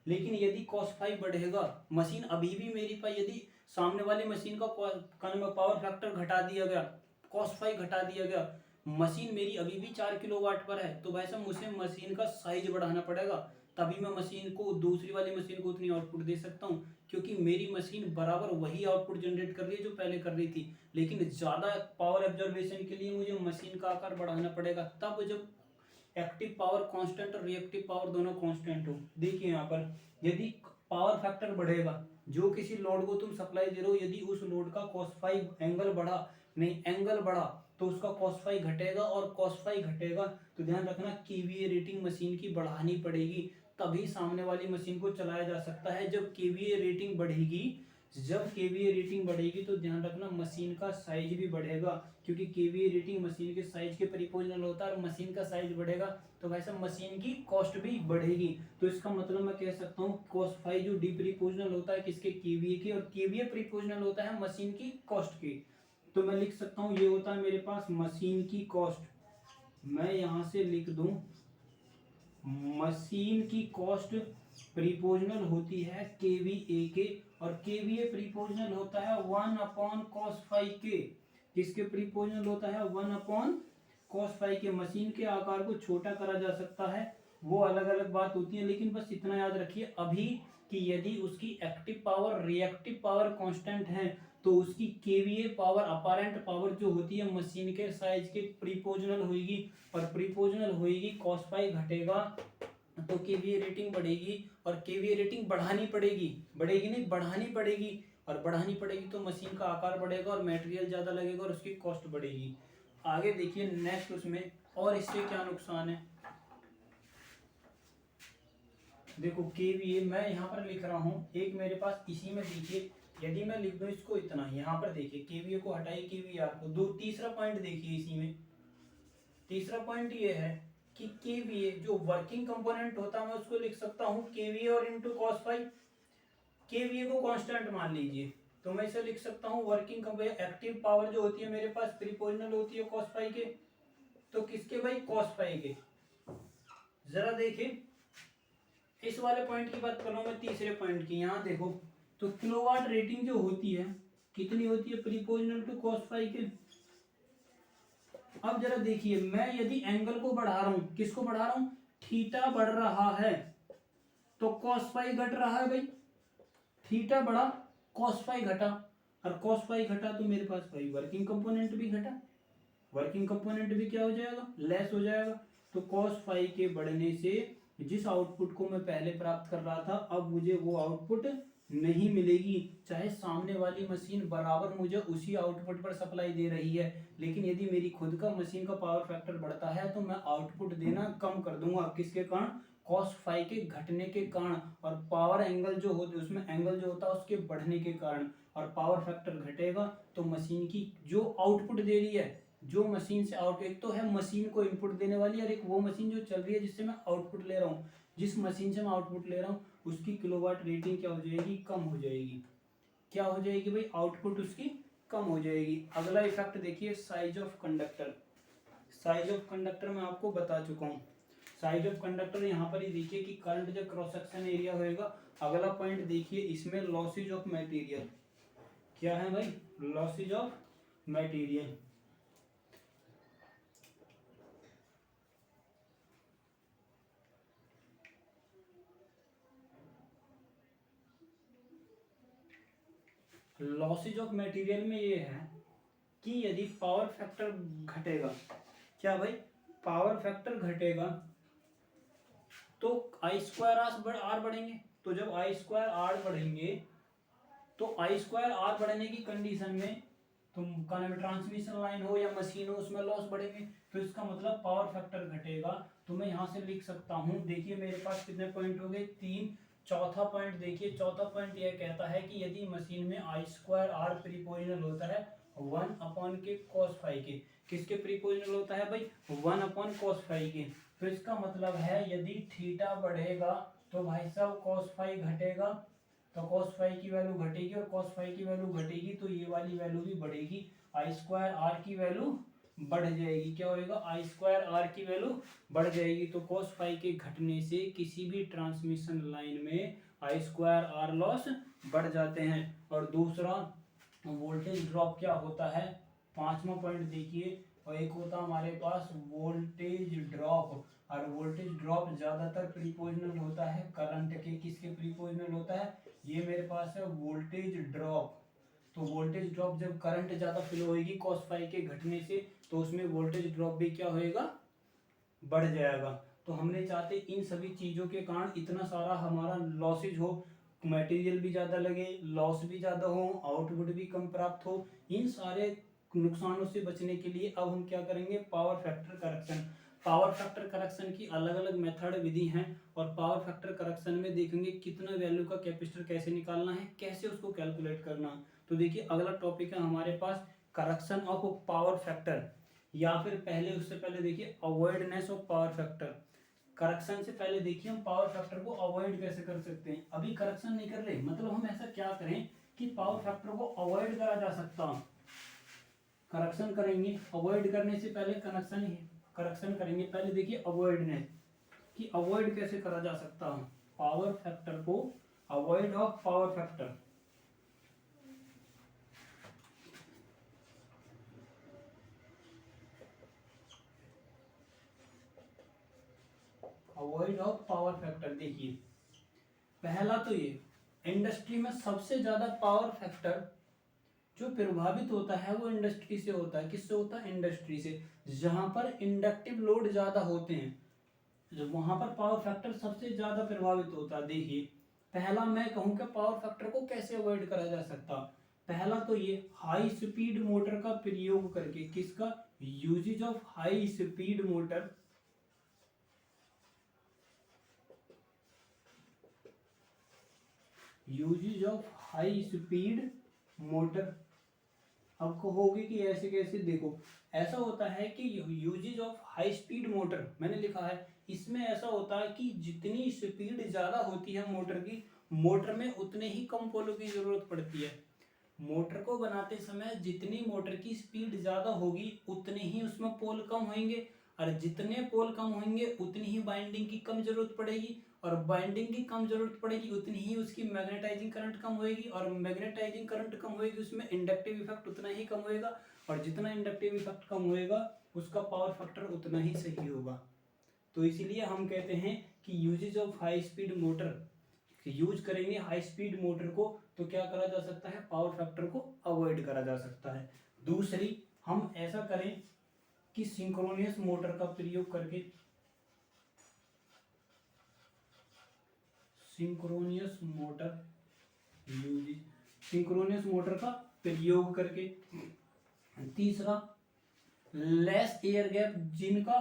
लेकिन यदि cos फाई बढ़ेगा, मशीन अभी भी मेरी पाई, यदि सामने वाली मशीन का पावर फैक्टर घटा दिया गया, cos फाई घटा दिया गया, मशीन मेरी अभी भी 4 किलोवाट पर है, तो वैसे मुझे मशीन का साइज बढ़ाना पड़ेगा, तभी मैं मशीन को, दूसरी वाली मशीन को उतनी आउटपुट दे सकता हूँ, क्योंकि मेरी मशीन बराबर वही आउटपुट जनरेट कर रही है जो पहले कर रही थी, लेकिन ज्यादा पावर एब्जॉर्बेशन के लिए मुझे मशीन का आकार बढ़ाना पड़ेगा। तब जब एक्टिव पावर कांस्टेंट और रिएक्टिव पावर दोनों कांस्टेंट हो, देखिए यहाँ पर यदि पावर फैक्टर बढ़ेगा, जो किसी लोड को तुम सप्लाई दे रहे हो, यदि उस लोड का cos फाई एंगल बढ़ा, नहीं एंगल बढ़ा, तो उसका cos फाई घटेगा, और cos फाई घटेगा तो ध्यान रखना केवीए रेटिंग मशीन की बढ़ानी पड़ेगी, तभी सामने वाली मशीन को चलाया जा सकता है। जब केवीए रेटिंग बढ़ेगी, जब केवीए रेटिंग बढ़ेगी तो ध्यान रखना मशीन का साइज भी बढ़ेगा, क्योंकि केवीए रेटिंग मशीन के साइज के प्रोपोर्शनल होता है, और मशीन का साइज बढ़ेगा तो वैसे मशीन की कॉस्ट भी बढ़ेगी। तो इसका मतलब मैं कह सकता हूँ cos फाई जो डी प्रीपोर्शनल होता है किसके, केवीए के, और केवीए प्रीपोर्शनल होता है मशीन की कॉस्ट के। तो मैं लिख सकता हूँ ये होता है मेरे पास मशीन की कॉस्ट, मैं यहां से लिख दूं मशीन की कॉस्ट प्रीपोर्शनल होती है केवीए के, और केवीए प्रीपोर्शनल होता है 1/cos फाई के। किसके प्रीपोर्शनल होता है, 1/cos फाई के। मशीन के आकार को छोटा करा जा सकता है, वो अलग अलग बात होती है, लेकिन बस इतना याद रखिए अभी कि यदि उसकी active power reactive power constant है तो उसकी केवीए पावर अपारेंट पावर जो होती है मशीन के साइज के प्रीपोर्शनल होगी, और प्रीपोर्शनल होगी cos फाई घटेगा तो केवीए रेटिंग बढ़ेगी, और केवीए रेटिंग बढ़ानी पड़ेगी, बढ़ेगी नहीं बढ़ानी पड़ेगी, और बढ़ानी पड़ेगी तो मशीन का आकार बढ़ेगा और मटेरियल ज्यादा लगेगा और उसकी कॉस्ट बढ़ेगी। आगे देखिए नेक्स्ट उसमें, और इससे क्या नुकसान है, देखो केवीए मैं यहाँ पर लिख रहा हूँ एक मेरे पास, इसी में देखिए यदि मैं लिख दूं इसको इतना, यहाँ पर देखिए केवीए को हटाइए, केवीआर को दो, तीसरा पॉइंट देखिए इसी में, तीसरा पॉइंट ये है कि केवीए जो वर्किंग कंपोनेंट होता है मैं उसको लिख सकता हूँ केवीए और इनटू cos फाई। केवीए को कांस्टेंट मान लीजिए तो मैं इसे लिख सकता हूँ वर्किंग कंपोनेंट, एक्टिव पावर जो होती है मेरे पास प्रीपोर्शनल होती है cos फाई के, तो किसके भाई, cos फाई के। जरा देखिए इस वाले पॉइंट की बात कर रहा हूं मैं, तीसरे पॉइंट की, यहाँ देखो तो किलोवाट रेटिंग जो होती है कितनी होती है, प्रीपोर्शनल टू cos फाई के। अब जरा देखिए मैं यदि एंगल को बढ़ा रहा हूं, किसको बढ़ा रहा हूं, थीटा बढ़ रहा है तो cos फाई घट रहा है भाई, थीटा बढ़ा cos फाई घटा, और cos फाई घटा तो मेरे पास भाई वर्किंग कंपोनेंट भी घटा, वर्किंग कंपोनेंट भी क्या हो जाएगा, लेस हो जाएगा। तो cos फाई के बढ़ने से जिस आउटपुट को मैं पहले प्राप्त कर रहा था अब मुझे वो आउटपुट नहीं मिलेगी, चाहे सामने वाली मशीन बराबर मुझे उसी आउटपुट पर सप्लाई दे रही है, लेकिन यदि मेरी खुद का मशीन का पावर फैक्टर बढ़ता है तो मैं आउटपुट देना कम कर दूंगा, किसके कारण, cos फाई के घटने के कारण, और पावर एंगल जो होते उसमें एंगल जो होता है उसके बढ़ने के कारण, और पावर फैक्टर घटेगा तो मशीन की जो आउटपुट दे रही है, जो मशीन से आउट, एक तो है मशीन को इनपुट देने वाली और एक वो मशीन जो चल रही है जिससे मैं आउटपुट ले रहा हूँ, जिस मशीन से मैं आउटपुट ले रहा हूँ उसकी किलोवाट रेटिंग क्या हो जाएगी, कम हो जाएगी। क्या हो जाएगी भाई, आउटपुट उसकी कम हो जाएगी। अगला इफेक्ट देखिए size of conductor. Size of conductor मैं आपको बता चुका हूँ। साइज ऑफ कंडक्टर यहाँ पर ही देखिए कि करंट जब क्रॉस सेक्शन एरिया होएगा। अगला पॉइंट देखिए इसमें लॉसेज ऑफ मटेरियल। क्या है भाई? Losses of material. Losses of material में ये है कि यदि पावर फैक्टर घटेगा, क्या भाई? पावर फैक्टर घटेगा तो आई स्क्वायर आर बढ़ेंगे। तो जब आई स्क्वायर आर बढ़ेंगे तो आई स्क्वायर आर बढ़ने की कंडीशन में तुम ट्रांसमिशन लाइन हो या मशीन हो उसमें लॉस बढ़ेंगे। तो इसका मतलब पावर फैक्टर घटेगा। तो मैं यहाँ से लिख सकता हूँ, देखिए मेरे पास कितने पॉइंट हो गए? 3। चौथा पॉइंट देखिए, चौथा पॉइंट यह कहता है कि यदि मशीन में आई स्क्वायर आर प्रीपोजिशनल होता है 1 के cos फाई के। किसके प्रीपोजिशनल होता है भाई? 1 cos फाई के। तो इसका मतलब है यदि थीटा बढ़ेगा तो भाई साहब cos फाई घटेगा। तो cos फाई की वैल्यू घटेगी और cos फाई की वैल्यू घटेगी तो ये वाली वैल्यू भी बढ़ेगी। आई स्क्वायर आर की वैल्यू बढ़ जाएगी। क्या होएगा? आई स्क्वायर आर की वैल्यू बढ़ जाएगी। तो cos फाई के घटने से किसी भी ट्रांसमिशन लाइन में आई स्क्वायर आर लॉस बढ़ जाते हैं। और दूसरा वोल्टेज ड्रॉप क्या होता है? 5वां पॉइंट देखिए, और एक होता हमारे पास वोल्टेज ड्रॉप। और वोल्टेज ड्रॉप ज्यादातर प्रीपोजिशनल होता है करंट के। किसके प्रीपोजिशनल होता है? ये मेरे पास है वोल्टेज ड्रॉप। तो वोल्टेज ड्रॉप जब करंट ज्यादा फ्लो होगी cos फाई के घटने से तो उसमें वोल्टेज ड्रॉप भी क्या होएगा? बढ़ जाएगा। तो हमने चाहते इन सभी चीजों के कारण इतना सारा हमारा लॉसेज हो, मटेरियल भी ज्यादा लगे, लॉस भी ज्यादा हो, आउटपुट भी कम प्राप्त हो। इन सारे नुकसानों से बचने के लिए अब हम क्या करेंगे? Power factor correction. Power factor correction की अलग अलग मेथड विधि हैं और पावर फैक्टर करेक्शन में देखेंगे कितना वैल्यू का कैपेसिटर कैसे निकालना है, कैसे उसको कैलकुलेट करना है। तो देखिए अगला टॉपिक है हमारे पास करेक्शन ऑफ पावर फैक्टर, या फिर पहले उससे पहले देखिए अवॉइडनेस ऑफ पावर फैक्टर। करेक्शन से पहले देखिए हम पावर फैक्टर को अवॉइड कैसे कर सकते हैं। अभी करेक्शन नहीं कर रहे, मतलब हम ऐसा क्या करें कि पावर फैक्टर को अवॉइड करा जा सकता है। करेक्शन करेंगे, अवॉइड करने से पहले करेक्शन करेंगे। पहले देखिए अवॉइडनेस कि अवॉइड कैसे करा जा सकता है पावर फैक्टर को, avoid of power factor. Avoid of power factor देखिए, पहला तो ये इंडस्ट्री में सबसे ज्यादा पावर फैक्टर जो प्रभावित होता है वो इंडस्ट्री से होता है। किससे होता है? इंडस्ट्री से। जहां पर इंडक्टिव लोड ज्यादा होते हैं जब वहां पर पावर फैक्टर सबसे ज्यादा प्रभावित होता है। देखिए पहला मैं कहूं कि पावर फैक्टर को कैसे अवॉइड करा जा सकता। पहला तो ये हाई स्पीड मोटर का प्रयोग करके। किसका? Uses of high speed motor. Uses of high speed motor. अब कहोगे कि ऐसे कैसे? देखो ऐसा होता है कि uses of high speed motor मैंने लिखा है, इसमें ऐसा होता है कि जितनी स्पीड ज्यादा होती है मोटर की, मोटर में उतने ही कम पोलों की जरूरत पड़ती है। मोटर को बनाते समय जितनी मोटर की स्पीड ज्यादा होगी उतने ही उसमें पोल कम होंगे, और जितने पोल कम होंगे उतनी ही बाइंडिंग की कम जरूरत पड़ेगी, और बाइंडिंग की कम जरूरत पड़ेगी उतनी ही उसकी मैग्नेटाइजिंग करंट कम होएगी, और मैग्नेटाइजिंग करंट कम होएगी उसमें इंडक्टिव इफेक्ट उतना ही कम होएगा, और जितना इंडक्टिव इफेक्ट कम होएगा उसका पावर फैक्टर उतना ही सही होगा। तो इसीलिए हम कहते हैं कि uses of high speed motor, use करेंगे हाई स्पीड मोटर को तो क्या करा जा सकता है? पावर फैक्टर को अवॉइड करा जा सकता है। दूसरी, हम ऐसा करें कि सिंक्रोनियस मोटर का प्रयोग करके, synchronous motor use, synchronous motor का प्रयोग करके। तीसरा, लेस एयर गैप, जिनका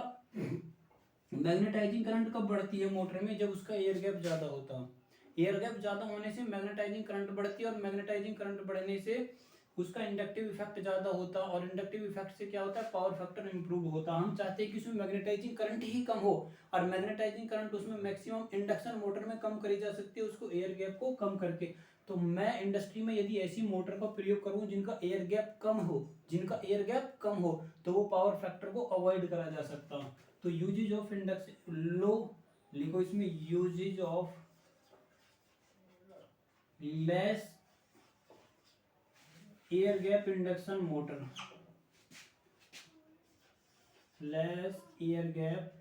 मैग्नेटाइजिंग करंट कब बढ़ती है मोटर में? जब उसका एयर गैप ज्यादा होता है। एयर गैप ज्यादा होने से मैग्नेटाइजिंग करंट बढ़ती है, और मैग्नेटाइजिंग करंट बढ़ने से उसका इंडक्टिव इफेक्ट ज्यादा होता है, और इंडक्टिव इफेक्ट से क्या होता है? पावर फैक्टर इंप्रूव होता है। हम चाहते हैं कि उसमें मैग्नेटाइजिंग करंट ही कम हो, और मैग्नेटाइजिंग करंट उसमें मैक्सिमम इंडक्शन मोटर में कम करी जा सकती है उसको एयर गैप को कम करके। तो मैं इंडस्ट्री में यदि ऐसी मोटर का प्रयोग करूं जिनका एयर गैप कम हो तो वो पावर फैक्टर को अवॉइड करा जा सकता है। तो यूजेज ऑफ इंडक्शन लो लिखो इसमें, uses of less air gap induction motor, less air gap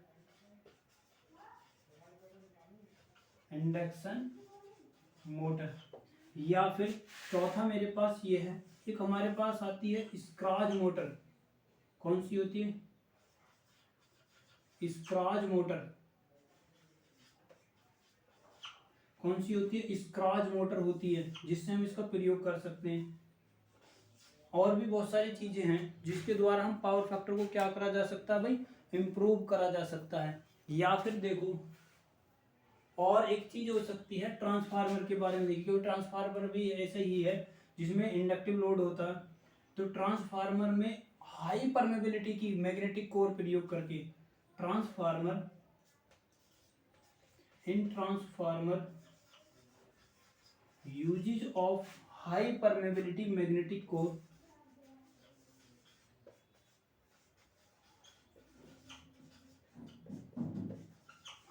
induction motor. या फिर चौथा मेरे पास ये है, एक हमारे पास आती है स्क्रैच मोटर। कौन सी होती है? Scratch motor. कौन सी होती है? स्क्रैच मोटर होती है, जिससे हम इसका प्रयोग कर सकते हैं। और भी बहुत सारी चीजें हैं जिसके द्वारा हम पावर फैक्टर को क्या करा जा सकता है भाई, इम्प्रूव करा जा सकता है। या फिर देखो और एक चीज हो सकती है ट्रांसफार्मर के बारे में। देखिए ट्रांसफार्मर भी ऐसा ही है जिसमें इंडक्टिव लोड होता है। तो ट्रांसफार्मर में हाई परमेबिलिटी की मैग्नेटिक कोर प्रयोग करके transformer uses of high permeability magnetic core,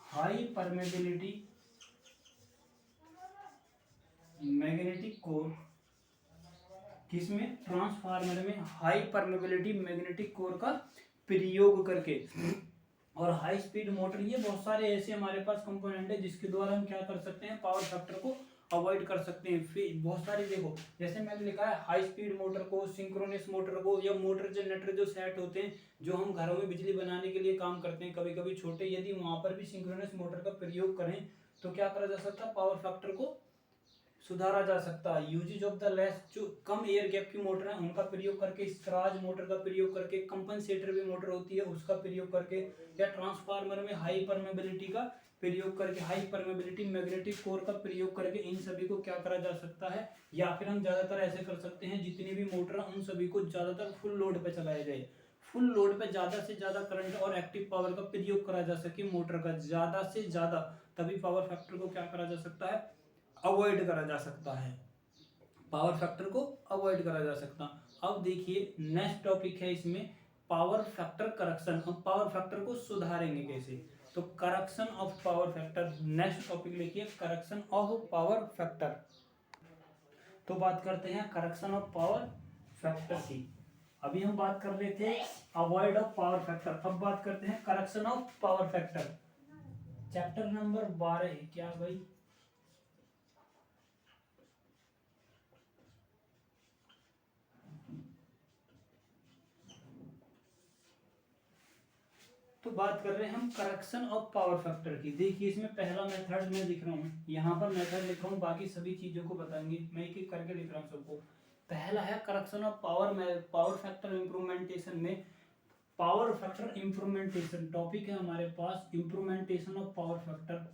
high permeability magnetic core, किसमें? ट्रांसफार्मर में हाई परमेबिलिटी मैग्नेटिक कोर का प्रयोग करके। और हाई स्पीड मोटर, ये बहुत सारे ऐसे हमारे पास कंपोनेंट है जिसके द्वारा हम क्या कर सकते हैं, पावर फैक्टर को अवॉइड कर सकते हैं। फिर बहुत सारे देखो, जैसे मैंने लिखा है हाई स्पीड मोटर को, सिंक्रोनस मोटर को, या मोटर जनरेटर जो सेट होते हैं जो हम घरों में बिजली बनाने के लिए काम करते हैं कभी कभी छोटे, यदि वहां पर भी सिंक्रोनस मोटर का प्रयोग करें तो क्या करा जा सकता है, पावर फैक्टर को सुधारा जा सकता है। यूजेज ऑफ द लेस, जो कम एयर गैप की मोटर है उनका प्रयोग करके, स्क्रैच मोटर का प्रयोग करके, कंपनसेटर भी मोटर होती है उसका प्रयोग करके, या ट्रांसफार्मर में हाई परमेबिलिटी का प्रयोग करके, हाई परमेबिलिटी मैग्नेटिक कोर का प्रयोग करके इन सभी को क्या करा जा सकता है। या फिर हम ज्यादातर ऐसे कर सकते हैं, जितनी भी मोटर है उन सभी को ज्यादातर फुल लोड पे चलाया जाए, फुल लोड पे ज्यादा से ज्यादा करंट और एक्टिव पावर का प्रयोग करा जा सके मोटर का ज्यादा से ज्यादा, तभी पावर फैक्टर को क्या करा जा सकता है, अवॉइड करा जा सकता है, पावर फैक्टर को अवॉइड करा जा सकता। अब देखिए नेक्स्ट टॉपिक है इसमें पावर फैक्टर करेक्शन। हम पावर फैक्टर को सुधारेंगे कैसे, तो correction of power factor. Next topic लिखिए करेक्शन ऑफ पावर फैक्टर। तो बात करते हैं करेक्शन ऑफ पावर फैक्टर की। अभी हम बात कर रहे थे अवॉइड ऑफ पावर फैक्टर, अब बात करते हैं correction of power factor. Chapter number 12 है क्या भाई, तो बात कर रहे हैं हम करेक्शन ऑफ पावर फैक्टर की। देखिए इसमें पहला मेथड मैं लिख रहा हूँ, यहाँ पर मेथड लिख रहा हूँ, बाकी सभी चीजों को बताएंगे, मैं एक एक करके लिख रहा हूँ सबको। पहला है correction of power factor improvementation में, पावर फैक्टर इंप्रूवमेंटेशन टॉपिक है हमारे पास, improvementation of power factor.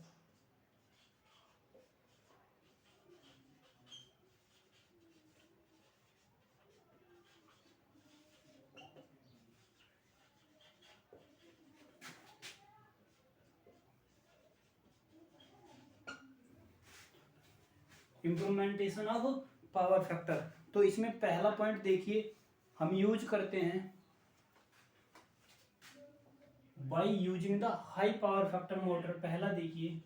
Improvementation of power factor. तो इसमें पहला पॉइंट देखिए, हम यूज करते हैं by using the high power factor motor. पहला देखिए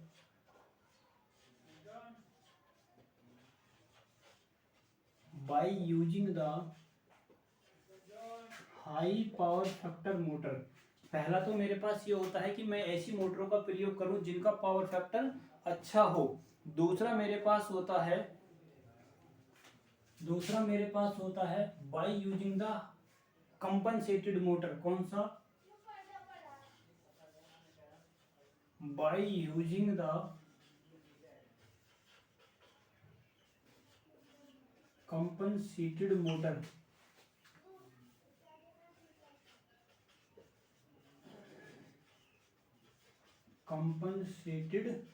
by using the high power factor motor. पहला तो मेरे पास ये होता है कि मैं ऐसी मोटरों का प्रयोग करूं जिनका पावर फैक्टर अच्छा हो। दूसरा मेरे पास होता है bye using the compensated motor. कौन सा? Bye using the compensated motor. Compensated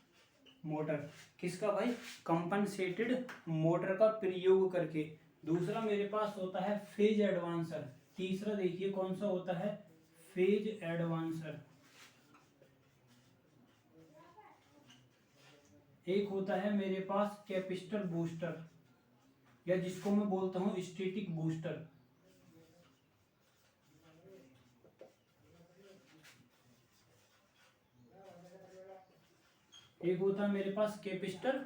motor किसका भाई? कंपनसेटेड मोटर का प्रयोग करके। दूसरा मेरे पास होता है फेज एडवांसर। तीसरा देखिए कौन सा होता है, फेज एडवांसर। एक होता है मेरे पास कैपेसिटर बूस्टर। या जिसको मैं बोलता हूँ स्टैटिक बूस्टर। एक होता है मेरे पास कैपेसिटर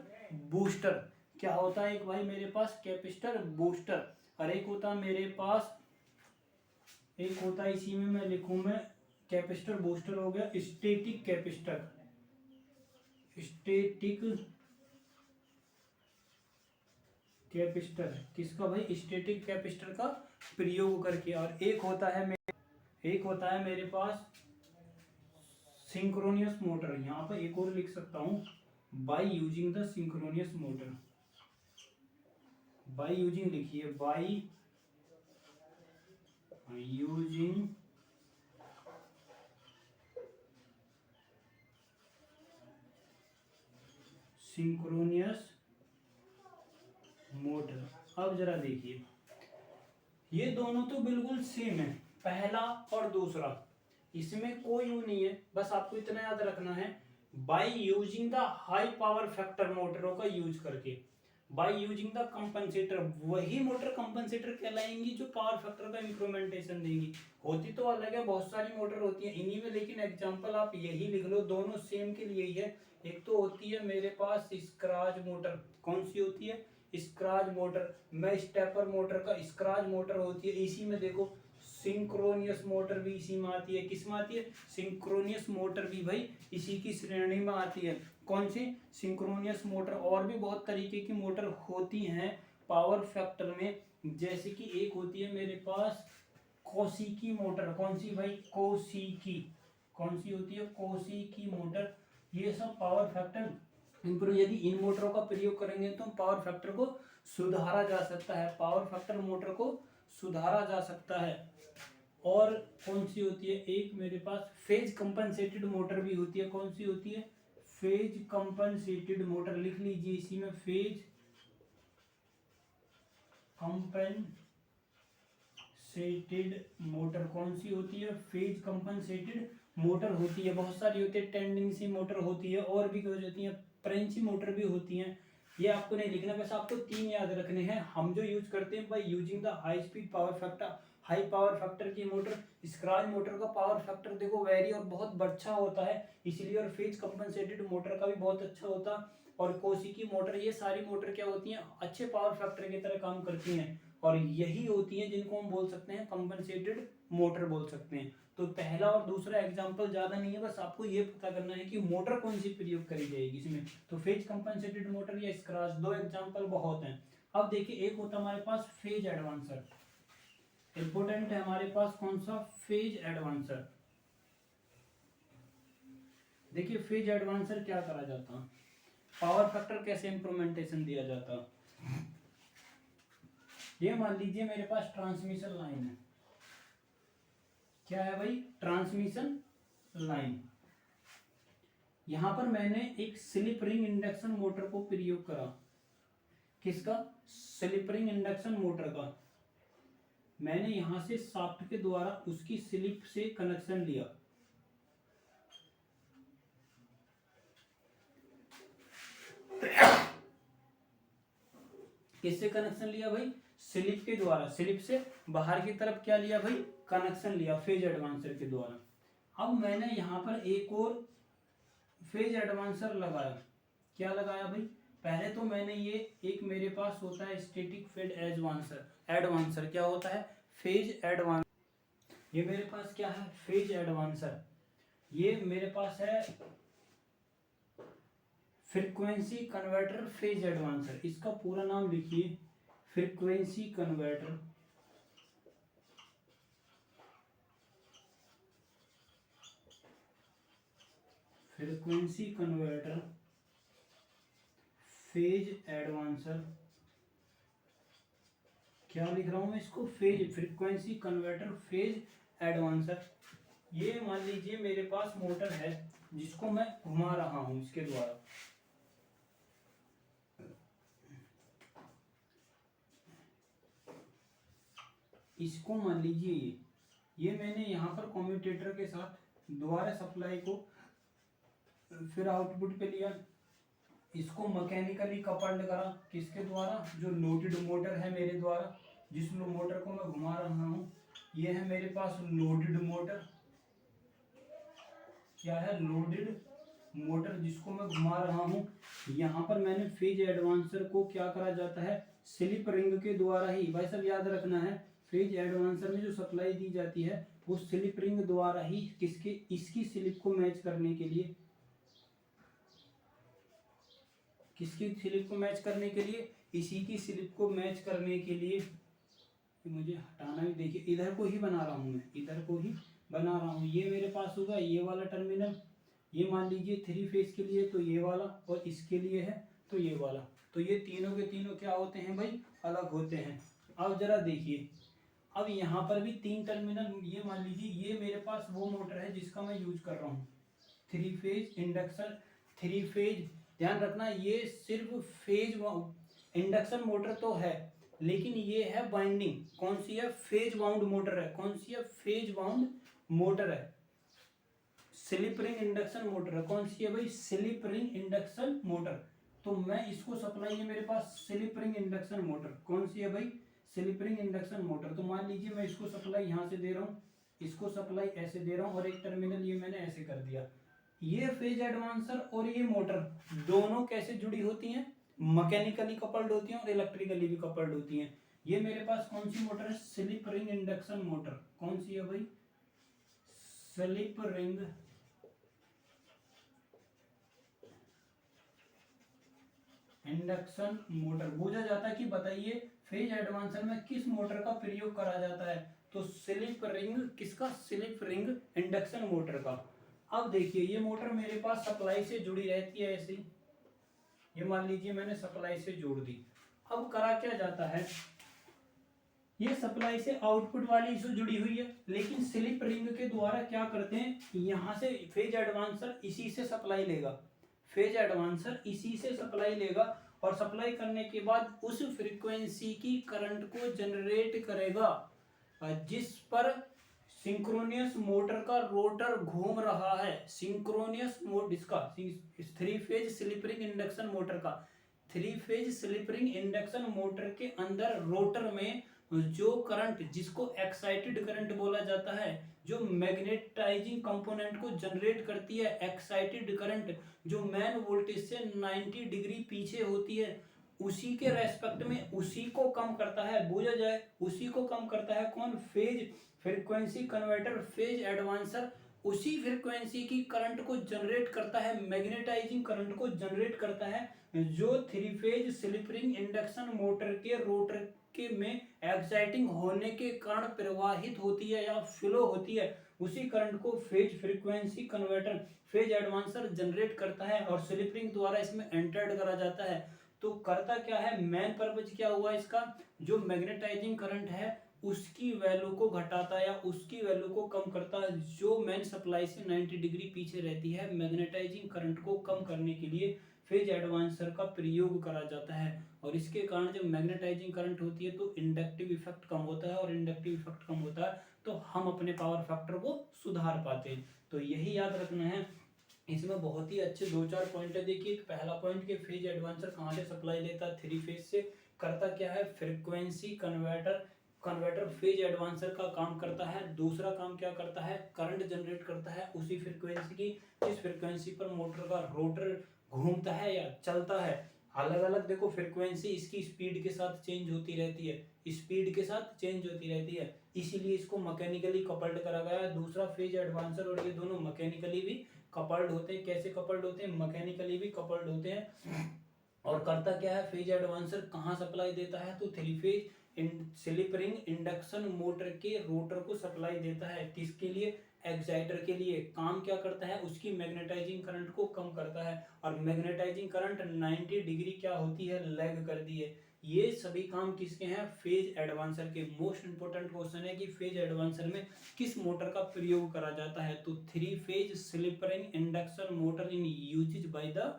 बूस्टर। क्या होता है एक भाई मेरे पास कैपेसिटर बूस्टर, और एक होता है मेरे पास, एक होता है इसी में मैं लिखूं मैं कैपेसिटर बूस्टर हो गया स्टैटिक कैपेसिटर, स्टैटिक कैपेसिटर किसका भाई, स्टैटिक कैपेसिटर का प्रयोग करके। और एक होता है मेरे पास सिंक्रोनियस मोटर। यहाँ पर एक और लिख सकता हूँ, by using the synchronous motor. By using लिखिए, बाई यूजिंग सिंक्रोनियस मोटर। अब जरा देखिए, ये दोनों तो बिल्कुल सेम है, पहला और दूसरा, इसमें कोई यू नहीं है। बस आपको इतना याद रखना है, by using the high power factor मोटरों का यूज करके, बाई यूजिंग द कंपनसेटर, वही मोटर कंपनसेटर कहलाएंगी जो पावर फैक्टर का इंप्रूवमेंटेशन देंगी। होती तो अलग है, बहुत सारी मोटर होती है इन्हीं में, लेकिन एग्जांपल आप यही लिख लो, दोनों सेम के लिए ही है। एक तो होती है मेरे पास स्क्रैच मोटर, कौन सी होती है, स्क्रैच मोटर। मैं स्टेपर मोटर का स्क्रैच मोटर होती है, इसी में देखो सिंक्रोनियस मोटर भी इसी में आती है। किस में आती है, सिंक्रोनियस मोटर भी भाई इसी की श्रेणी में आती है। कौन सी, सिंक्रोनियस मोटर। और भी बहुत तरीके की मोटर होती हैं पावर फैक्टर में, जैसे कि एक होती है मेरे पास कोशिकी मोटर। कौन सी भाई, कोशिकी। कौन सी होती है, कोशिकी मोटर। ये सब पावर फैक्टर इम्प्रूव, यदि इन मोटरों का प्रयोग करेंगे तो पावर फैक्टर को सुधारा जा सकता है, पावर फैक्टर मोटर को सुधारा जा सकता है। और कौन सी होती है, एक मेरे पास फेज कंपनसेटेड मोटर भी होती है। कौन सी होती है, फेज कंपनसेटेड मोटर। लिख लीजिए इसी में, फेज कंपनसेटेड मोटर कौन सी होती है, फेज कंपनसेटेड मोटर होती है। बहुत सारी होती है, टेंडेंसी मोटर होती है, और भी कुछ होती है, प्रेंची मोटर भी होती हैं। ये आपको नहीं लिखना, बस आपको तीन याद रखने हैं। हम जो यूज करते हैं by using the high speed power factor, high power factor की मोटर। स्क्रैच मोटर का पावर फैक्टर देखो वेरी और बहुत अच्छा होता है इसलिए, और फेज कंपनसेटेड मोटर का भी बहुत अच्छा होता है। और कोशिकी मोटर, ये सारी मोटर क्या होती हैं, अच्छे पावर फैक्टर की तरह काम करती हैं, और यही होती हैं जिनको हम बोल सकते हैं कंपनसेटेड मोटर बोल सकते हैं। तो पहला और दूसरा एग्जाम्पल ज्यादा नहीं है, बस आपको ये पता करना है कि मोटर कौन सी प्रयोग करी जाएगी इसमें। तो फेज कंपनसेटेड मोटर या स्क्रैच, दो एग्जाम्पल बहुत हैं। अब देखिए, एक होता है हमारे पास फेज एडवांसर, इंपोर्टेंट है हमारे पास कौन सा, फेज एडवांसर। देखिए फेज एडवांसर क्या करा जाता, पावर फैक्टर कैसे इंप्रूवमेंटेशन दिया जाता। ये मान लीजिए मेरे पास ट्रांसमिशन लाइन है, क्या है भाई, ट्रांसमिशन लाइन। यहां पर मैंने एक स्लिप रिंग इंडक्शन मोटर को प्रयोग करा। किसका, स्लिप रिंग इंडक्शन मोटर का। मैंने यहां से शाफ्ट के द्वारा उसकी स्लिप से कनेक्शन लिया। किससे कनेक्शन लिया भाई, स्लिप के द्वारा, स्लिप से बाहर की तरफ क्या लिया भाई, कनेक्शन लिया फेज एडवांसर के द्वारा। अब मैंने यहाँ पर एक और फेज एडवांसर लगाया। क्या लगाया भाई, पहले तो मैंने ये एक मेरे पास होता है स्टैटिक फेज एडवांसर, एडवांसर क्या होता है, फेज एडवांसर। ये मेरे पास क्या है, फेज एडवांसर। ये मेरे पास है फ्रीक्वेंसी कन्वर्टर फेज एडवांसर। इसका पूरा नाम लिखिए, frequency converter, frequency converter phase advancer. क्या लिख रहा हूं मैं इसको, phase, frequency converter phase advancer. ये मान लीजिए मेरे पास मोटर है जिसको मैं घुमा रहा हूं इसके द्वारा। इसको मान लीजिए ये मैंने यहाँ पर कम्यूटेटर के साथ दोबारा सप्लाई को फिर आउटपुट पे लिया, इसको मैकेनिकली कपल्ड करा किसके द्वारा, जो लोडेड मोटर है मेरे द्वारा, जिस मोटर को मैं घुमा रहा हूँ, ये है मेरे पास लोडेड मोटर, क्या है, लोडेड मोटर जिसको मैं घुमा रहा हूँ। यहाँ पर मैंने फेज एडवांसर को क्या करा जाता है, स्लिप रिंग के द्वारा ही, भाई सब याद रखना है, फेज एडवांसर में जो सप्लाई दी जाती है वो स्लिप रिंग द्वारा ही, किसके, इसकी स्लिप को मैच करने के लिए, किसकी स्लिप को मैच करने के लिए, इसी की स्लिप को मैच करने के लिए, मुझे हटाना भी, देखिए इधर को ही बना रहा हूँ मैं, इधर को ही बना रहा हूँ। ये मेरे पास होगा ये वाला टर्मिनल, ये मान लीजिए 3 फेज के लिए तो ये वाला, और इसके लिए है तो ये वाला, तो ये तीनों के तीनों क्या होते हैं भाई, अलग होते हैं। अब जरा देखिए, अब यहाँ पर भी 3 टर्मिनल, ये मान लीजिए ये मेरे पास वो मोटर है जिसका मैं यूज कर रहा हूँ, 3 फेज इंडक्शन, 3 फेज, ध्यान रखना ये सिर्फ फेज इंडक्शन मोटर तो है, लेकिन ये है बाइंडिंग, कौन सी है, फेज बाउंड मोटर है, कौन सी है, फेज बाउंड मोटर है, स्लिप रिंग इंडक्शन मोटर है, कौन सी है भाई, स्लिप रिंग इंडक्शन मोटर। तो मैं इसको सप्लाई है मेरे पास स्लिप रिंग इंडक्शन मोटर, कौन सी है भाई, स्लिप रिंग इंडक्शन मोटर। तो मान लीजिए मैं इसको सप्लाई यहाँ से दे रहा हूँ, इसको सप्लाई ऐसे दे रहा हूँ, और एक टर्मिनल ये मैंने ऐसे कर दिया। ये फेज एडवांसर और ये मोटर दोनों कैसे जुड़ी होती हैं, मैकेनिकली कपल्ड होती हैं और इलेक्ट्रिकली भी कपल्ड होती हैं। ये मेरे पास कौन सी मोटर है, स्लिप रिंग इंडक्शन मोटर, कौन सी है भाई, स्लिप रिंग इंडक्शन मोटर। पूछा जाता है कि बताइए फेज एडवांसर में किस मोटर का प्रयोग करा जाता है, तो स्लिप रिंग, किसका, स्लिप रिंग इंडक्शन मोटर का। अब देखिए ये मोटर मेरे पास सप्लाई से जुड़ी रहती है ऐसे ही, ये मान लीजिए मैंने सप्लाई से जोड़ दी। अब करा क्या जाता है, ये सप्लाई से आउटपुट वाली से जुड़ी हुई है, लेकिन स्लिप रिंग के द्वारा क्या करते हैं, यहाँ से फेज एडवांसर इसी से सप्लाई लेगा, फेज एडवांसर इसी से सप्लाई लेगा, और सप्लाई करने के बाद उस फ्रीक्वेंसी की करंट को जनरेट करेगा जिस पर सिंक्रोनियस मोटर का रोटर घूम रहा है। सिंक्रोनियस मोड इसका 3 phase slip ring induction motor का, 3 phase slip ring induction motor के अंदर रोटर में जो करंट, जिसको एक्साइटेड करंट बोला जाता है, जो मैग्नेटाइजिंग कंपोनेंट को जनरेट करती है, एक्साइटेड करंट जो मेन वोल्टेज से 90 डिग्री पीछे होती है, उसी के रेस्पेक्ट में उसी को कम करता है, बोझा जाए उसी को कम करता है कौन, phase frequency converter, phase advancer उसी फ्रीक्वेंसी की करंट को जनरेट करता है, मैग्नेटाइजिंग करंट को जनरेट करता है, जो 3 phase slip ring induction motor के रोटर के में एक्साइटिंग होने के कारण प्रवाहित होती है या फ्लो होती है, उसी करंट को phase frequency converter, phase advancer generate करता है, और स्लिप रिंग द्वारा इसमें एंटर्ड करा जाता है। तो करता क्या है, मेन पर्पज क्या हुआ इसका, जो मैग्नेटाइजिंग करंट है उसकी वैल्यू को घटाता है या उसकी वैल्यू को कम करता है, जो मेन सप्लाई से 90 डिग्री पीछे रहती है, मैग्नेटाइजिंग करंट को कम करने के लिए फेज एडवांसर का प्रयोग करा जाता है। और इसके कारण जब मैग्नेटाइजिंग करंट होती है तो इंडक्टिव इफेक्ट कम होता है, और इंडक्टिव इफेक्ट कम होता है तो हम अपने पावर फैक्टर को सुधार पाते हैं। तो यही याद रखना है। इसमें बहुत ही अच्छे 2-4 पॉइंट है। देखिए पहला पॉइंट के फेज एडवांसर कहाँ से सप्लाई लेता है, 3 फेज से। करता क्या है, फ्रीक्वेंसी कन्वर्टर फेज एडवांसर का काम करता है। दूसरा काम क्या करता है, करंट जनरेट करता है उसी फ्रीक्वेंसी की जिस फ्रीक्वेंसी पर मोटर का रोटर घूमता है या चलता है। अलग अलग देखो फ्रीक्वेंसी इसकी स्पीड के साथ चेंज होती रहती है, स्पीड के साथ चेंज होती रहती है, इसीलिए इसको मैकेनिकली कपल्ड करा गया है। दूसरा फेज एडवांसर और ये दोनों मैकेनिकली भी कपल्ड होते हैं। कैसे कपल्ड होते हैं, मैकेनिकली भी कपल्ड होते हैं। और करता क्या है, फेज एडवांसर कहाँ सप्लाई देता है, तो 3 phase slip ring induction motor के रोटर को सप्लाई देता है। किसके लिए, एक्साइटर के लिए। काम क्या करता है, उसकी मैग्नेटाइजिंग करंट को कम करता है। और मैग्नेटाइजिंग करंट 90 डिग्री क्या होती है, लैग करती है। ये सभी काम किसके हैं, फेज एडवांसर के। मोस्ट इंपोर्टेंट क्वेश्चन है कि फेज एडवांसर में किस मोटर का प्रयोग करा जाता है, तो 3 phase slip ring induction motor in used by the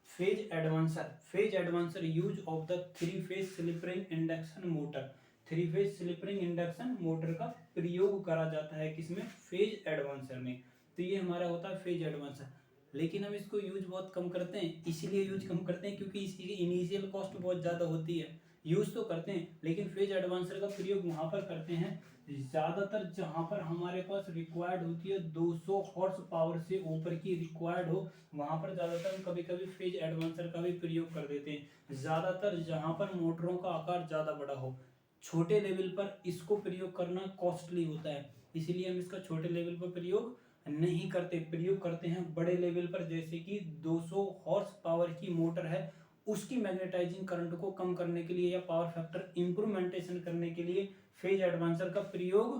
phase advancer. Phase advancer use of the 3 phase slip ring induction motor. 3 phase slip ring induction motor का प्रयोग करा जाता है किसमें, फेज एडवांसर में। तो ये हमारा होता है फेज एडवांसर। लेकिन हम इसको यूज बहुत कम करते हैं। इसीलिए यूज कम करते हैं क्योंकि इसकी इनिशियल कॉस्ट बहुत ज़्यादा होती है। यूज तो करते हैं लेकिन फेज एडवांसर का प्रयोग वहाँ पर करते हैं ज़्यादातर जहाँ पर हमारे पास रिक्वायर्ड होती है 200 हॉर्स पावर से ऊपर की रिक्वायर्ड हो, वहाँ पर ज़्यादातर हम कभी कभी फेज एडवांसर का भी प्रयोग कर देते हैं। ज़्यादातर जहाँ पर मोटरों का आकार ज़्यादा बड़ा हो, छोटे लेवल पर इसको प्रयोग करना कॉस्टली होता है, इसीलिए हम इसका छोटे लेवल पर प्रयोग नहीं करते। प्रयोग करते हैं बड़े लेवल पर, जैसे कि 200 हॉर्स पावर की मोटर है, उसकी मैग्नेटाइजिंग करंट को कम करने के लिए या पावर फैक्टर इंप्रूवमेंटेशन करने के लिए फेज एडवांसर का प्रयोग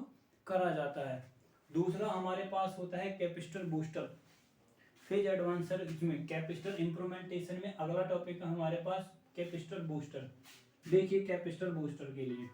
करा जाता है। दूसरा हमारे पास होता है कैपेसिटर बूस्टर। फेज एडवांसर इसमें कैपेसिटर इंप्रूवमेंटेशन में अगला टॉपिक है हमारे पास कैपेसिटर बूस्टर। देखिए कैपेसिटर बूस्टर के लिए